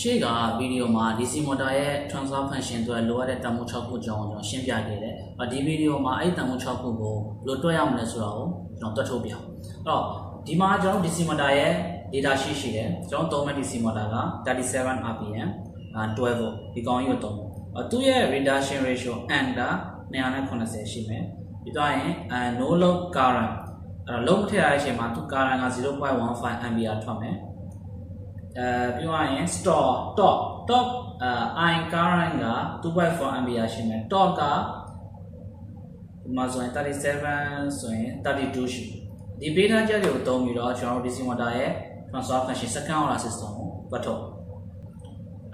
ရှေ့ကဗီဒီယိုမှာ DC motor ရဲ့ transfer function အတွက်လိုအပ်တဲ့တန်ဖိုး6ခုကြောင်းကျွန်တော်ရှင်းပြခဲ့တယ်။ဒီဗီဒီယိုမှာအဲ့တန်ဖိုး6ခုကိုဘယ်လိုတွက်ရမလဲဆိုတာကိုကျွန်တော်တွက်ထုတ်ပြအောင်။အဲ့တော့ဒီမှာကျွန်တော် DC motor ရဲ့ data sheet ရှိတယ်။ကျွန်တော်သုံးမဲ့ DC motor က37 rpm 12 volt ဒီကောင်ကြီးကိုသုံးဖို့။သူ့ရဲ့ reduction ratio under 290ရှိမယ်။ပြီးတော့ရင်no load current အဲ့တော့ load မထည့်ရတဲ့အချိန်မှာသူ current က 0.15 ampere ထွက်မယ်။ပြီးတော့ရင် store top ion current က 2.4 ampere ရှိမယ် top ကဒီမှာဆိုရင်37ဆိုရင်32ရှိဒီ beta ချက်တွေကိုသုံးပြီးတော့ကျွန်တော်တို့ DC motor ရဲ့ transfer function second order system ကိုပတ်ထုတ်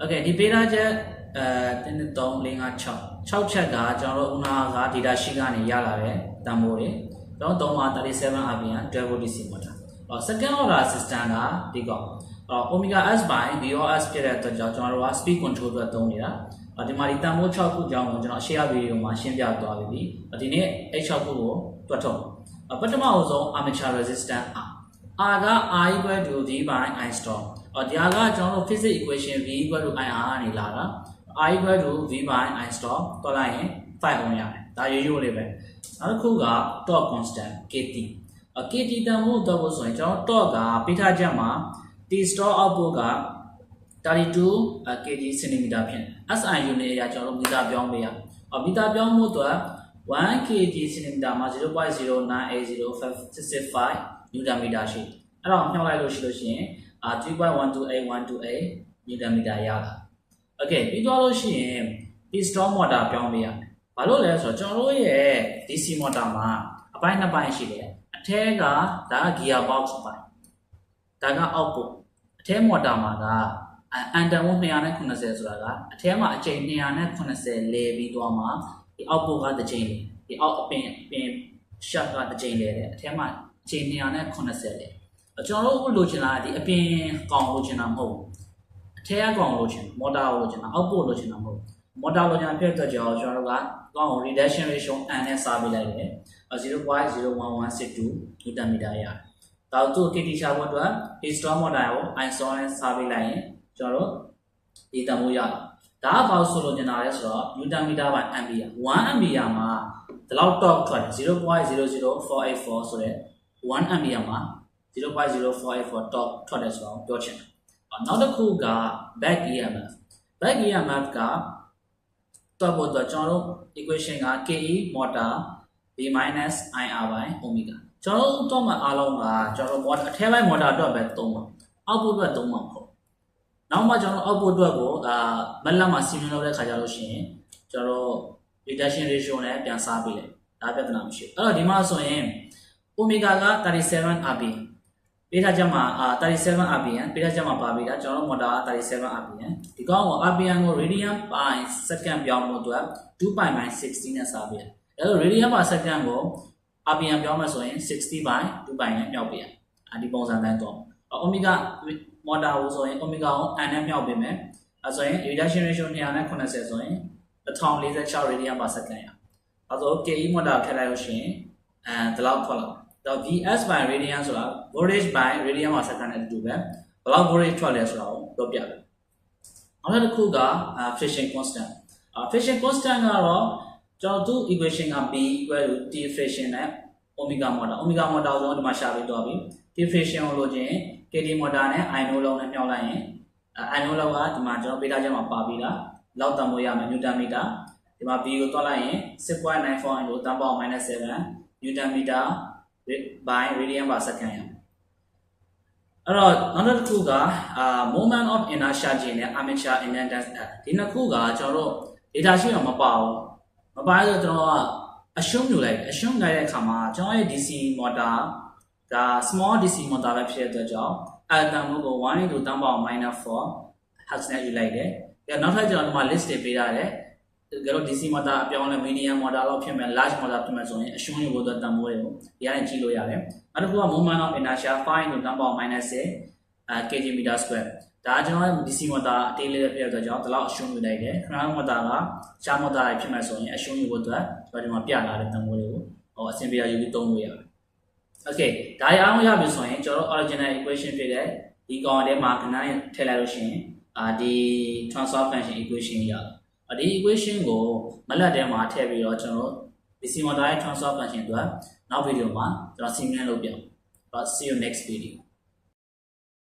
Okay ဒီ beta ချက်1 2 3 4 5 6ချက်ကကျွန်တော်တို့ဥနာက data sheet ကနေရလာတဲ့တန်ဖိုးတွေကျွန်တော်သုံးမှာ37 rpm 12 volt DC motor second order system ကဒီကောင် omega s by VOS ဖြစ်တဲ့အတွက်ကြောင့်ကျွန်တော်တို့က speed control အတွက်သုံးနေတာဒီမှာဒီတန်ဖိုး6ခုကြောင်းကိုကျွန်တော်အရှေ့ဗီဒီယိုမှာရှင်းပြသွားပြီဒီနေ့အဲ့6ခုကိုတွက်ထုတ်ပထမဆုံး armature resistance R က R equal to V by I store ဒီဟာကကျွန်တော်တို့ physics equation V equal to IR ကနေလာတာ R equal to V by I store တွက်လိုက်ရင်5 ohm ရတယ်ဒါရိုးရိုးလေးပဲနောက်တစ်ခုက torque constant KT KT တန်ဖိုးတော့ဆိုရင်ကျွန်တော် torque က beta ချက်မှာT store output က32 kg cm ဖြစ်တယ် SI unit အရာကျွန်တော်တို့မီတာပြောင်းပေးရမီတာပြောင်းမှုတော့1 kg cm မှာ 0.0980565 newton meter ရှိအဲ့တော့မြှောက်လိုက်လို့ရှိရင်3.128 newton meter ရလာ Okay ပြီးတော့လို့ရှိရင် T store motor ပြောင်းပေးရမယ်ဘာလို့လဲဆိုတော့ကျွန်တော်တို့ရဲ့ DC motor မှာအပိုင်းနှစ်ပိုင်းရှိတယ်အထက်ကဒါက gear box အပိုင်းဒါက output အထဲ motor မှာကအန်တန်ဝ290ဆိုတာကအထဲမှာအချိန်290လဲပြီးသွားမှာဒီ output ကတစ်ချိန်ဒီ out အပင် shaft ကတစ်ချိန်လဲတယ်အထဲမှာအချိန်290လဲကျွန်တော်တို့လိုချင်တာဒီအပင်ကောင်လိုချင်တာမဟုတ်အထဲကကောင်လိုချင် motor လိုချင်တာ output လိုချင်တာမဟုတ် motor လိုချင်တာဖြစ်တဲ့ကြောင့်ကျွန်တော်တို့ကကောင် reduction ratio n နဲ့စားပေးလိုက်တယ် 0.01162 newton meter ရတယ်ဒါတို့ KT ရှာဖို့အတွက် histogram motor ကို ISO နဲ့စားပေးလိုက်ရင်ကျွန်တော်တို့ဒီတန်ဖိုးရတယ်ဒါကဘာလို့ဆိုလို့ကျင်တာလဲဆိုတော့ newton meter by ampere 1 ampere မှာဒီလောက် torque ထွက်တယ် 0.00484 ဆိုတဲ့1 ampere မှာ 0.0484 torque ထွက်တယ်ဆိုတော့ပြောချင်တယ်နောက်တစ်ခုက back EMF ကတော့ဘောတော့ကျွန်တော်တို့ equation က KE motor V minus IR by omega ကျွန်တော်တို့တော့မှအားလုံးကကျွန်တော်တို့ motor အထက်ပိုင်း motor အတွက်ပဲသုံးပါ output အတွက်သုံးမှာမဟုတ်နောက်မှကျွန်တော် output အတွက်ကိုမက်လက်မှာ simulate လုပ်တဲ့ခါကျလို့ရှိရင်ကျွန်တော် reduction ratio နဲ့ပြန်စားပေးတယ်ဒါပြဿနာမရှိဘူးအဲ့တော့ဒီမှာဆိုရင် omega က37 rpm ပေးထားချက်မှာ37 rpm ပေးထားချက်မှာပါပေးတာကျွန်တော်တို့ motor က37 rpm ဒီကောင်ကို rpm ကို radian per second ပြောင်းဖို့အတွက်2 pi by 60နဲ့စားပေးတယ်အဲ့တော့ radian per second ကို rpm ပြောင်းမှဆိုရင်60 by 2 pi နဲ့မြောက်ပေးရဒီပုံစံတိုင်းတော့ omega motor ကိုဆိုရင် omega ကို n နဲ့မြောက်ပေးမယ်အဲဆိုရင် reduction ratio 290ဆိုရင်1046 radian per second ရအဲဆို KE motor ထည့်လိုက်လို့ရှိရင်ဒီလောက်ထွက်လာတော့ VS by radian ဆိုတာ voltage by radian per second နဲ့အတူပဲဘယ်လောက် voltage ထွက်လဲဆိုတာကိုပြောပြတယ်နောက်တစ်ခုက friction constant friction constant ကတော့ကျွန်တော်တို့ equation က B equal to T friction နဲ့ omega motor ဆိုတော့ဒီမှာရှာပေးတော့ပြီ T friction ကိုလိုချင် KT motor နဲ့ I no လုံးနဲ့မြောက်လိုက်ရင်I no လုံးကဒီမှာကျွန်တော်ပေးထားချက်မှာပါပြီးတာလောက်တန်ဖိုးရမယ် newton meter ဒီမှာ B ကိုတွက်လိုက်ရင် 6.94 into 10 power minus 7 newton meter by radian per second ရအဲ့တော့နောက်တစ်ခုကmoment of inertia ခြင်းနဲ့ armature inductance ဒီနှစ်ခုကကျွန်တော်တို့ data sheet မှာမပါဘူးမပါဆိုတော့ကျွန်တော်က assume လုပ်လိုက် assume လိုက်တဲ့အခါမှာကျွန်တော်ရဲ့ DC motor ဒါ small DC motor ပဲဖြစ်တဲ့အတွက်ကြောင့်အတန်မို့ကို1 into 10 power minus 4 hertz နဲ့ယူလိုက်တယ်။နောက်ထပ်ကျွန်တော်ဒီမှာ list တွေပေးရတယ်။ဒါကတော့ DC motor အပြောင်းလဲ medium motor လောက်ဖြစ်မယ် large motor ဖြစ်မယ်ဆိုရင်အရှုံးယူဖို့အတွက်တန်ဖိုးတွေကိုဒီကနေကြည့်လို့ရတယ်။နောက်တစ်ခုက moment of inertia 5 into 10 power minus 6 kg meter square ဒါကျွန်တော်ရဲ့ DC motor အသေးလေးပဲဖြစ်တဲ့အတွက်ကြောင့်ဒီလောက်အရှုံးယူလိုက်တယ်။ ground motor ကရှား motor တွေဖြစ်မယ်ဆိုရင်အရှုံးယူဖို့အတွက်ဒီမှာပြလာတဲ့တန်ဖိုးတွေကိုအဆင်ပြေယူပြီးသုံးလို့ရတယ်။ Okay ဒါရအောင်ရပြီဆိုရင်ကျွန်တော် original equation ဖြစ်တဲ့ဒီကောင်ထဲမှာခဏထည့်လိုက်လို့ရှိရင် ဒီ transfer function equation ရတာဒီ equation ကိုမလတ်ထဲမှာထည့်ပြီးတော့ကျွန်တော် DC motor ရဲ့ transfer function အတွက်နောက် video မှာကျွန်တော် simulate လုပ်ပြအောင် see you next video